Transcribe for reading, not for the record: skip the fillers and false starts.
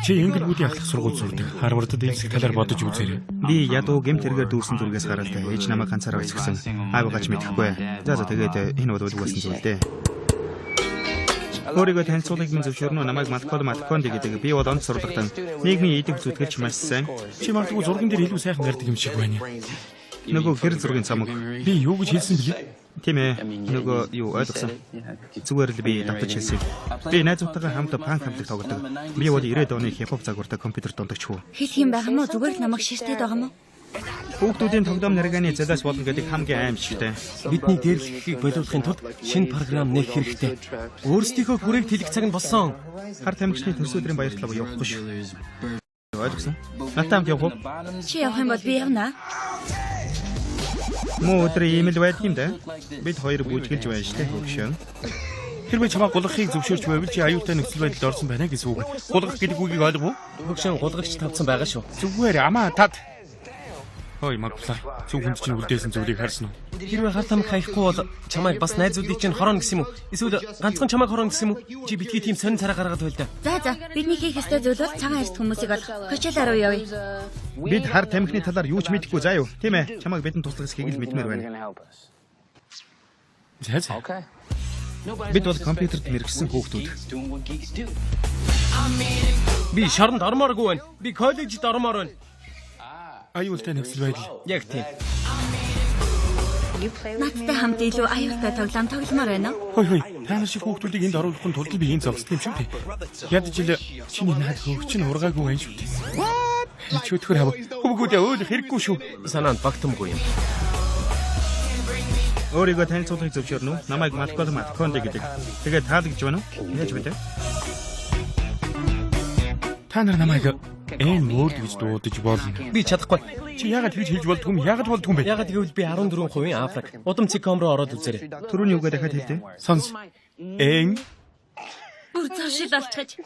Чи Engelwood-ийн ахлах сургууль сурдаг. Харвардд ээлжих талаар бодож үзээрэй. Би ядуу гэмт хэрэгээр дүүрсэн зүргээс гаралтай. Ээж намайг ганцаараа өсгсөн. Аав гач мэдэхгүй. За тэгээд энэ бол үгүйсэн зүйл дээ. Өөрийгөө танилцуулахыг минь зөвшөөрнө намайг Малконд гэдэг. Би бол онц сурлагатай. Нийгмийн эдэг зүтгэж маш сайн. Чи магадгүй зурган дээр илүү сайхан гардаг юм шиг байна. Нөгөө гэр зургийн цамаг. Би юу гэж хэлсэн бэлээ? Тийм ээ. Нөгөө юу ойлгосон. Зүгээр л би давтаж хэлсэн. Би найзуудтайгаа хамт панк хамтлаг тоглодог. Би бол 90-ад оны хипхоп загвартай компьютер дундагч хүү. Хэлэх юм байгаа мó зүгээр л намайг ширтээд байгаа мó? Хүүхдүүдийн тоглоом нариганы зэлээс болно гэдэг хамгийн аимшигтай. Бидний дээрлэхийг боловлохын тулд шинэ програм нээх хэрэгтэй. Өөрсдийнхөө хүрээг тэлэх цаг нь болсон. Хар тамхичны төрсөдрийн баярлалаа явахгүй шүү. Ойлгосон. Натаа хамт явах уу? Чи явах юм бол би явна. Муу өдөр ийм л байдаг юм да. Бид хоёр бүжгэлж байна штэ хөгшөө. Хэрвээ чамаа гулгахыг зөвшөөрч байвал чи аюултай нөхцөл байдалд орсон байна гэсэн үг. Гулгах гэдэг үгийг ойлгов уу? Хөгшин гулгагч тавцсан байгаа шүү. Зүгээр амаа тад. Хой магплаа. Зөв хүнд чинь үлдээсэн зүйлийг харсан уу? Хэрвээ хар тамхи хаяхгүй бол чамайг бас найзуудыг чинь хорон гэсэн юм уу? Эсвэл ганцхан чамайг хорон гэсэн юм уу? Чи битгий тийм сонин цараа гаргаад байл да. За бидний хийх ёстой зүйл бол цагаан арьс хүмүүсийг олох. Кочелаа руу явъя. Бид хар тамхины талаар юу ч мэдэхгүй заа юу? Тийм ээ. Чамайг бидэнд туслахс хийгэл мэдмээр байна. За. Бид бол компьютерт мэргэсэн хүүхдүүд. Би шоронд ормооргүй байна. Би коллежид ормоор байна. Аюултай нөхцөл байдал. Яг тийм. Надтай хамт илүү аюултай тоглоом тогломоор байна уу? Хой. Та нар шиг хүүхдүүдийг энд оруулахын тулд би энэ зогсдог юм шүү дээ. Ядаж ил чиний наад хөвч нь ургаагүй байна шүү дээ. Чи өтгөр хав. Хөвгүүдээ өөл хэрэггүй шүү. Санаанд багтамгүй юм. Өөрийгөө танилцуулахыг зөвшөөрнө үү? Намайг Малконд гэдэг. Тэгээд таалагдж байна уу? Яаж вэ? Та нар намайг мөрд гэж дуудаж болно. Би чадахгүй. Чи яагаад тэгж хэлж болдгүй юм? Яагаад болдгүй юм бэ? Яагаад гэвэл би 14% Африк. Удам циком руу ороод үзээрэй. Түрүүний үгээ дахиад хэлдэ. Сонс. Бүр цаашид алчгаж.